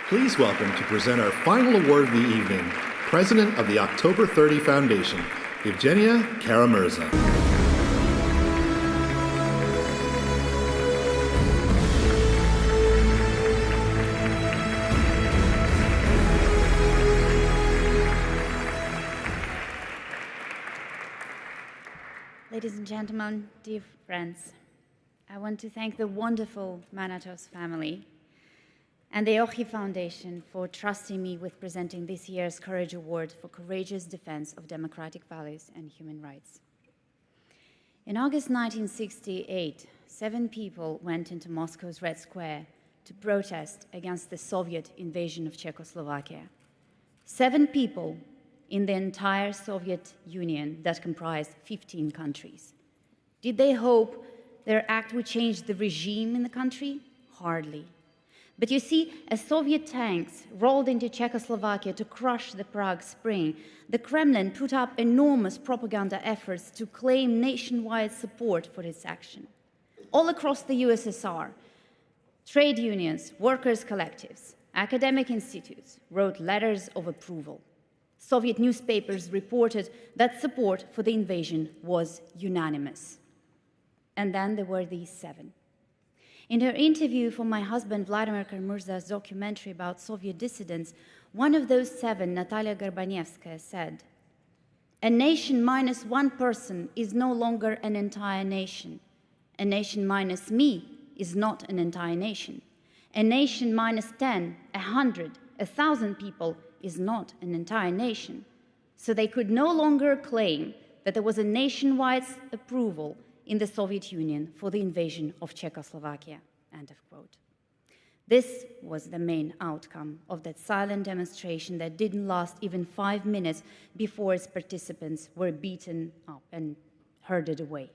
Please welcome to present our final award of the evening, President of the October 30 Foundation, Evgenia Kara-Murza. Ladies and gentlemen, dear friends, I want to thank the wonderful Manatos family and the OXI Foundation for trusting me with presenting this year's Courage Award for courageous defense of democratic values and human rights. In August 1968, 7 people went into Moscow's Red Square to protest against the Soviet invasion of Czechoslovakia. 7 people in the entire Soviet Union that comprised 15 countries. Did they hope their act would change the regime in the country? Hardly. But you see, as Soviet tanks rolled into Czechoslovakia to crush the Prague Spring, the Kremlin put up enormous propaganda efforts to claim nationwide support for its action. All across the USSR, trade unions, workers' collectives, academic institutes wrote letters of approval. Soviet newspapers reported that support for the invasion was unanimous. And then there were these 7. In her interview for my husband Vladimir Kara-Murza's documentary about Soviet dissidents, one of those 7, Natalia Gorbanevskaya, said, "A nation minus 1 person is no longer an entire nation. A nation minus me is not an entire nation. A nation minus 10, 100, 1,000 people is not an entire nation." So they could no longer claim that there was a nationwide approval in the Soviet Union for the invasion of Czechoslovakia, end of quote. This was the main outcome of that silent demonstration that didn't last even 5 minutes before its participants were beaten up and herded away.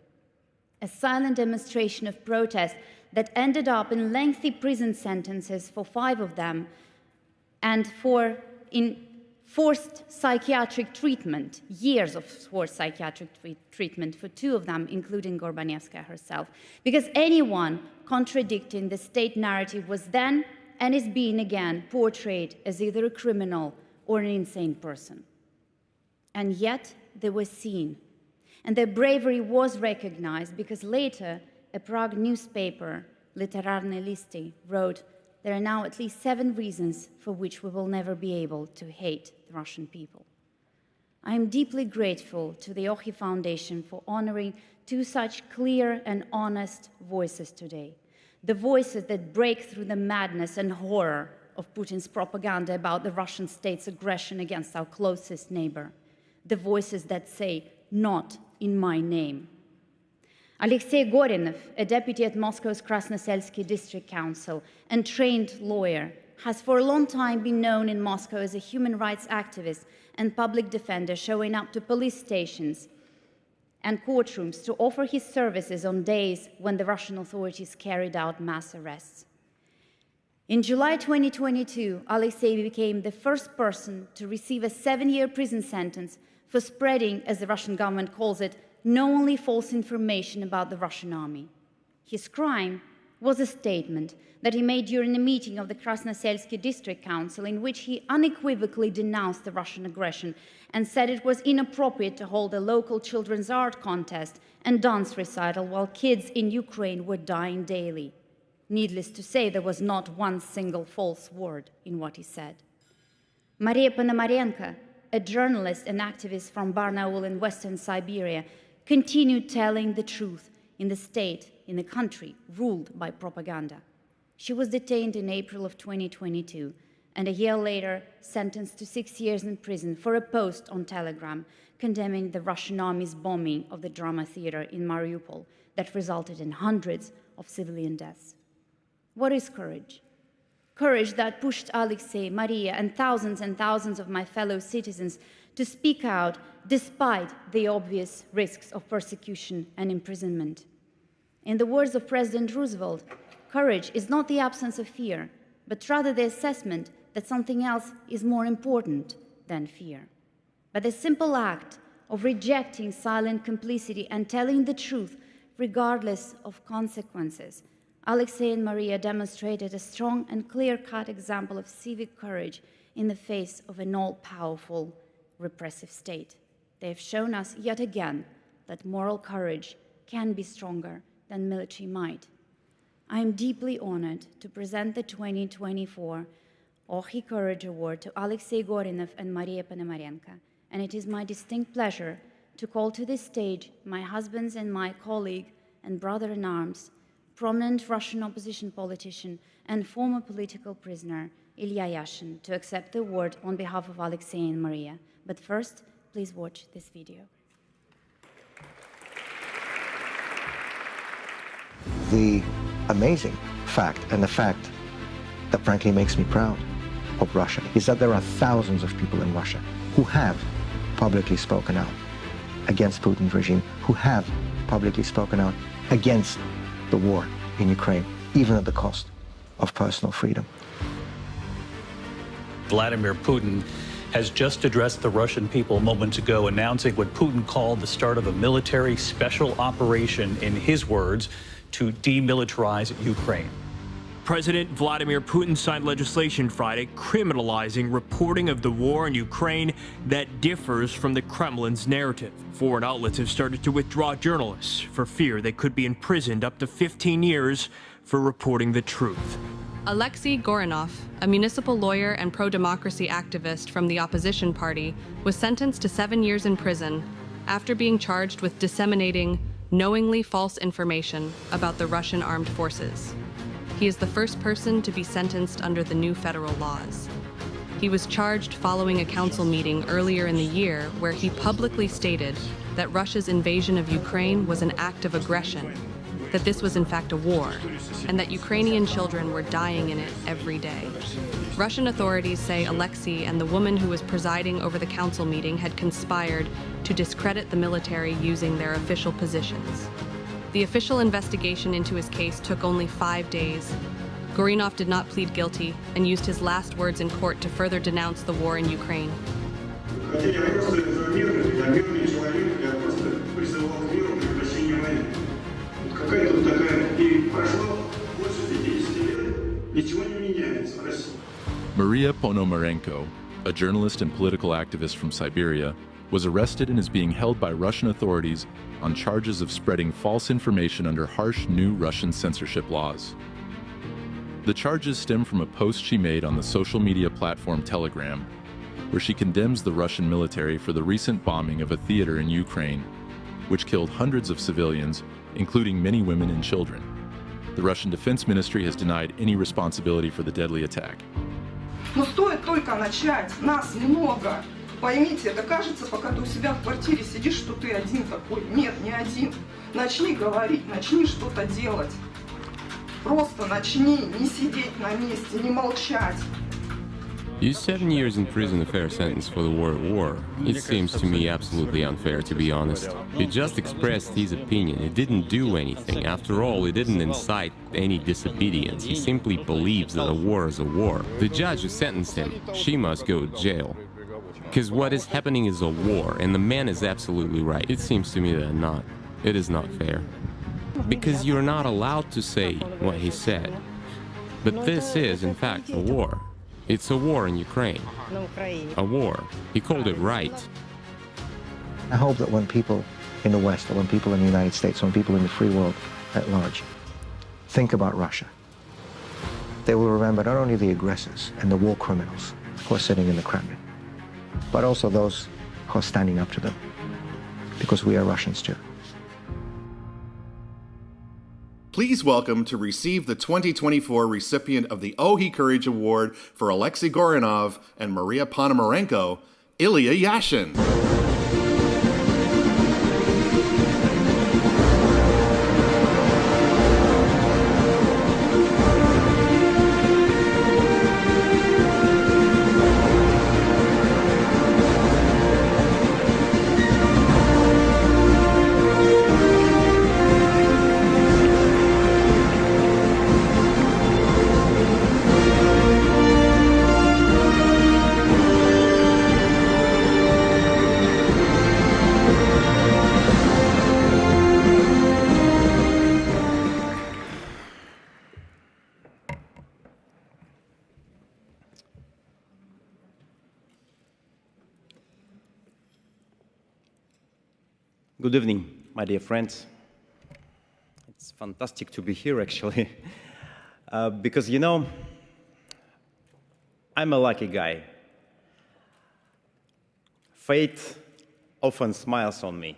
A silent demonstration of protest that ended up in lengthy prison sentences for 5 of them and in forced psychiatric treatment, years of forced psychiatric treatment for 2 of them, including Gorbanevskaya herself, because anyone contradicting the state narrative was then and is being again portrayed as either a criminal or an insane person. And yet they were seen, and their bravery was recognized because later a Prague newspaper, Literarne Listy, wrote, "There are now at least 7 reasons for which we will never be able to hate the Russian people." I am deeply grateful to the OXI Foundation for honoring 2 such clear and honest voices today. The voices that break through the madness and horror of Putin's propaganda about the Russian state's aggression against our closest neighbor. The voices that say, "Not in my name." Alexei Gorinov, a deputy at Moscow's Krasnoselsky District Council and trained lawyer, has for a long time been known in Moscow as a human rights activist and public defender, showing up to police stations and courtrooms to offer his services on days when the Russian authorities carried out mass arrests. In July 2022, Alexei became the first person to receive a 7-year prison sentence for spreading, as the Russian government calls it, knowingly false information about the Russian army. His crime was a statement that he made during a meeting of the Krasnoselsky District Council in which he unequivocally denounced the Russian aggression and said it was inappropriate to hold a local children's art contest and dance recital while kids in Ukraine were dying daily. Needless to say, there was not one single false word in what he said. Maria Ponomarenko, a journalist and activist from Barnaul in Western Siberia, continued telling the truth in the state, in a country ruled by propaganda. She was detained in April of 2022 and a year later sentenced to 6 years in prison for a post on Telegram condemning the Russian army's bombing of the drama theater in Mariupol that resulted in hundreds of civilian deaths. What is courage? Courage that pushed Alexei, Maria, and thousands of my fellow citizens to speak out despite the obvious risks of persecution and imprisonment. In the words of President Roosevelt, courage is not the absence of fear, but rather the assessment that something else is more important than fear. But the simple act of rejecting silent complicity and telling the truth, regardless of consequences, Alexei and Maria demonstrated a strong and clear-cut example of civic courage in the face of an all-powerful repressive state. They have shown us yet again that moral courage can be stronger than military might. I am deeply honored to present the 2024 OXI Courage Award to Alexei Gorinov and Maria Ponomarenko, and it is my distinct pleasure to call to this stage my husband's and my colleague and brother-in-arms, prominent Russian opposition politician and former political prisoner, Ilya Yashin, to accept the award on behalf of Alexei and Maria. But first, please watch this video. The amazing fact, and the fact that frankly makes me proud of Russia, is that there are thousands of people in Russia who have publicly spoken out against Putin's regime, who have publicly spoken out against the war in Ukraine, even at the cost of personal freedom. Vladimir Putin has just addressed the Russian people moments ago, announcing what Putin called the start of a military special operation, in his words, to demilitarize Ukraine. President Vladimir Putin signed legislation Friday criminalizing reporting of the war in Ukraine that differs from the Kremlin's narrative. Foreign outlets have started to withdraw journalists for fear they could be imprisoned up to 15 years for reporting the truth. Alexei Gorinov, a municipal lawyer and pro-democracy activist from the opposition party, was sentenced to 7 years in prison after being charged with disseminating knowingly false information about the Russian armed forces. He is the first person to be sentenced under the new federal laws. He was charged following a council meeting earlier in the year where he publicly stated that Russia's invasion of Ukraine was an act of aggression, that this was in fact a war, and that Ukrainian children were dying in it every day. Russian authorities say Alexei and the woman who was presiding over the council meeting had conspired to discredit the military using their official positions. The official investigation into his case took only 5 days. Gorinov did not plead guilty and used his last words in court to further denounce the war in Ukraine. Maria Ponomarenko, a journalist and political activist from Siberia, was arrested and is being held by Russian authorities on charges of spreading false information under harsh new Russian censorship laws. The charges stem from a post she made on the social media platform Telegram, where she condemns the Russian military for the recent bombing of a theater in Ukraine, which killed hundreds of civilians, including many women and children. The Russian Defense Ministry has denied any responsibility for the deadly attack. Но стоит только начать, нас много. Поймите, это кажется, пока ты у себя в квартире сидишь, что ты один такой. Нет, не один. Начни говорить, начни что-то делать. Просто начни, не сидеть на месте, не молчать. Is 7 years in prison a fair sentence for the war at war? It seems to me absolutely unfair, to be honest. He just expressed his opinion. He didn't do anything. After all, he didn't incite any disobedience. He simply believes that a war is a war. The judge who sentenced him, she must go to jail. Because what is happening is a war, and the man is absolutely right. It seems to me that it is not fair. Because you're not allowed to say what he said. But this is, in fact, a war. It's a war in Ukraine. A war. He called it right. I hope that when people in the West, or when people in the United States, or when people in the free world at large think about Russia, they will remember not only the aggressors and the war criminals who are sitting in the Kremlin, but also those who are standing up to them, because we are Russians too. Please welcome, to receive the 2024 recipient of the OXI Courage Award for Alexei Gorinov and Maria Ponomarenko, Ilya Yashin. Good evening, my dear friends. It's fantastic to be here, actually, because, you know, I'm a lucky guy. Fate often smiles on me.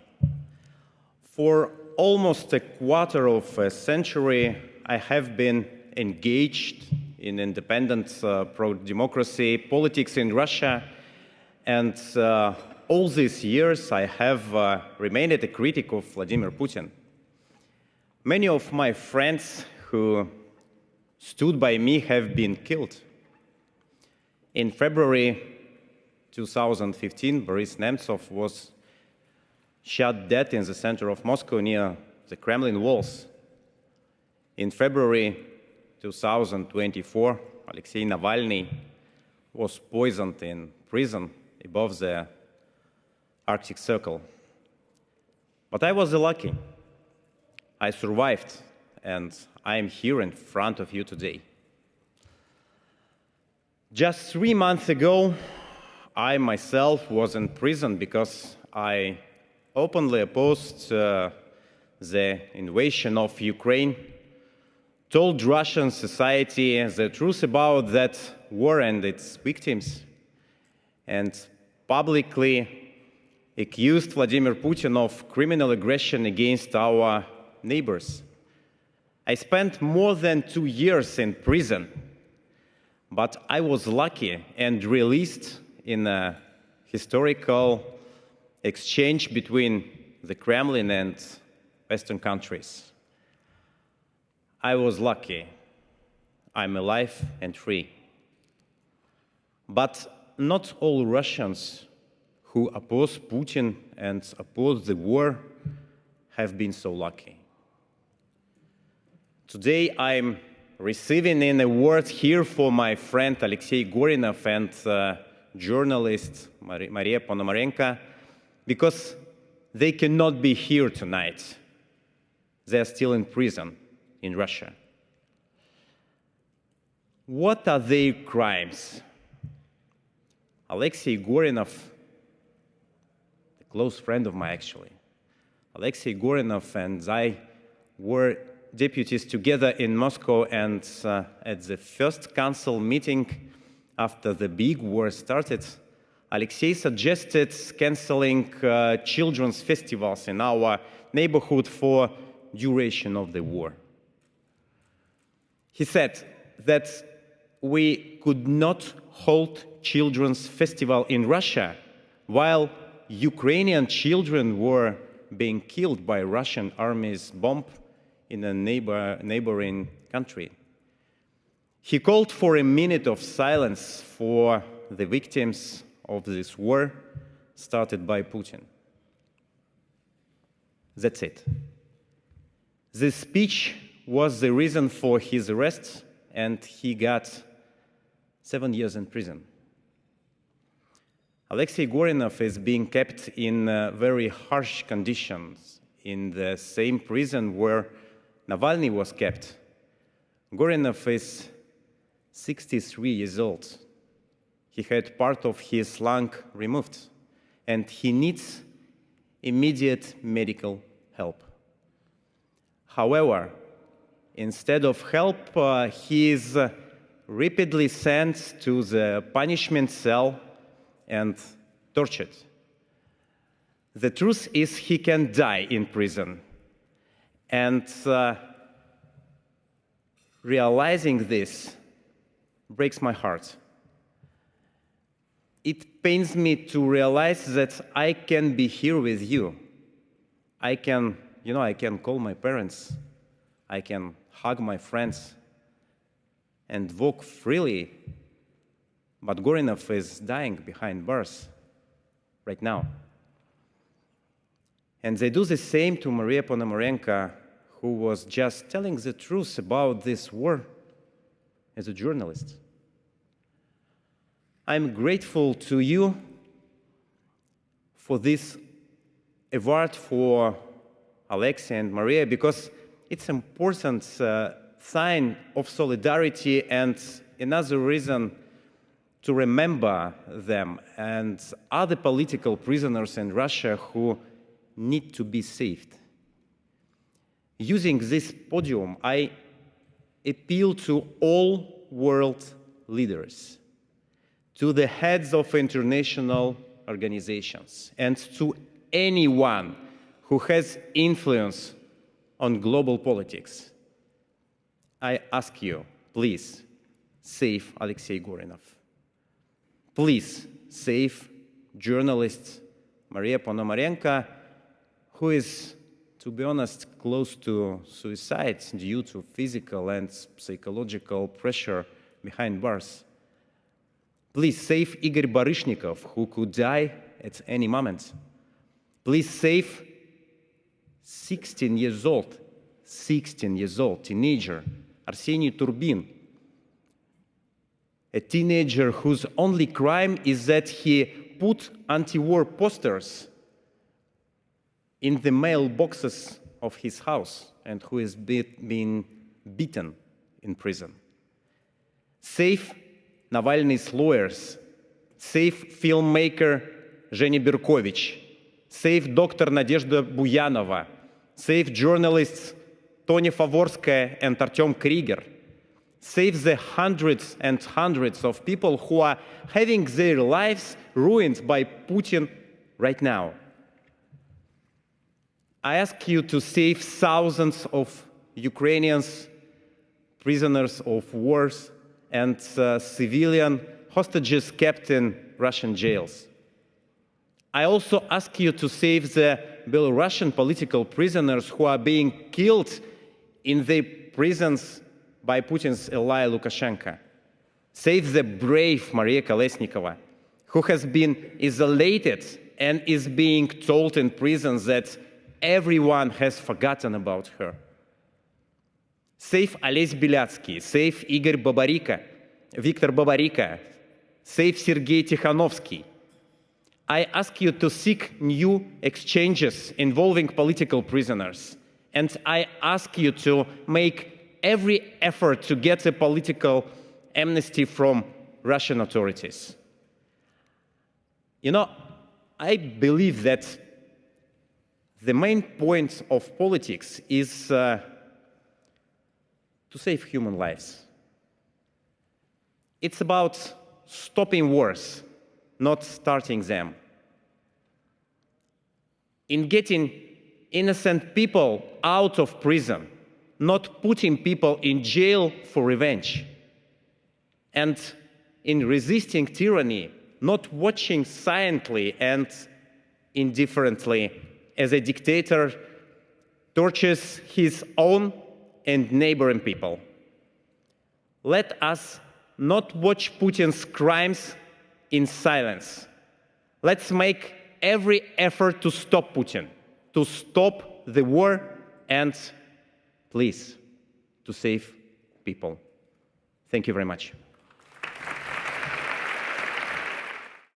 For almost a quarter of a century, I have been engaged in independent pro-democracy politics in Russia, and all these years I have remained a critic of Vladimir Putin. Many of my friends who stood by me have been killed. In February 2015, Boris Nemtsov was shot dead in the center of Moscow near the Kremlin walls. In February 2024, Alexei Navalny was poisoned in prison above the Arctic Circle. But I was lucky. I survived, and I am here in front of you today. Just 3 months ago, I myself was in prison because I openly opposed the invasion of Ukraine, told Russian society the truth about that war and its victims, and publicly accused Vladimir Putin of criminal aggression against our neighbors. I spent more than 2 years in prison, but I was lucky and released in a historical exchange between the Kremlin and Western countries. I was lucky. I'm alive and free. But not all Russians who oppose Putin and oppose the war have been so lucky. Today I'm receiving an award here for my friend Alexei Gorinov and journalist Maria Ponomarenko, because they cannot be here tonight. They are still in prison in Russia. What are their crimes? Alexei Gorinov, a close friend of mine actually, Alexei Gorinov and I were deputies together in Moscow, and at the first council meeting after the big war started, Alexei suggested canceling children's festivals in our neighborhood for duration of the war. He said that we could not hold children's festival in Russia while Ukrainian children were being killed by Russian army's bomb in a neighboring country. He called for a minute of silence for the victims of this war started by Putin. That's it. This speech was the reason for his arrest, and he got 7 years in prison. Alexei Gorinov is being kept in very harsh conditions in the same prison where Navalny was kept. Gorinov is 63 years old. He had part of his lung removed, and he needs immediate medical help. However, instead of help, he is repeatedly sent to the punishment cell and tortured. The truth is he can die in prison. And realizing this breaks my heart. It pains me to realize that I can be here with you. I can call my parents. I can hug my friends and walk freely. But Gorinov is dying behind bars right now. And they do the same to Maria Ponomarenko, who was just telling the truth about this war as a journalist. I'm grateful to you for this award for Alexei and Maria, because it's an important sign of solidarity and another reason to remember them and other political prisoners in Russia who need to be saved. Using this podium, I appeal to all world leaders, to the heads of international organizations, and to anyone who has influence on global politics. I ask you, please, save Alexei Gorinov. Please, save journalist Maria Ponomarenko, who is, to be honest, close to suicide due to physical and psychological pressure behind bars. Please save Igor Baryshnikov, who could die at any moment. Please save 16 years old teenager, Arseniy Turbin, a teenager whose only crime is that he put anti-war posters in the mailboxes of his house and who is being beaten in prison. Save Navalny's lawyers, save filmmaker Zhenya Berkovich, save Dr. Nadezhda Buyanova, save journalists Tony Favorskaya and Artem Krieger, save the hundreds and hundreds of people who are having their lives ruined by Putin right now. I ask you to save thousands of Ukrainians, prisoners of wars, and civilian hostages kept in Russian jails. I also ask you to save the Belarusian political prisoners who are being killed in the prisons by Putin's ally Lukashenko. Save the brave Maria Kolesnikova, who has been isolated and is being told in prisons that everyone has forgotten about her. Save Ales Belyatsky, save Igor Babarika, Viktor Babarika, save Sergei Tikhanovsky. I ask you to seek new exchanges involving political prisoners, and I ask you to make every effort to get a political amnesty from Russian authorities. You know, I believe that the main point of politics is to save human lives. It's about stopping wars, not starting them. In getting innocent people out of prison, not putting people in jail for revenge. And in resisting tyranny, not watching silently and indifferently as a dictator tortures his own and neighboring people. Let us not watch Putin's crimes in silence. Let's make every effort to stop Putin, to stop the war, and please, to save people. Thank you very much.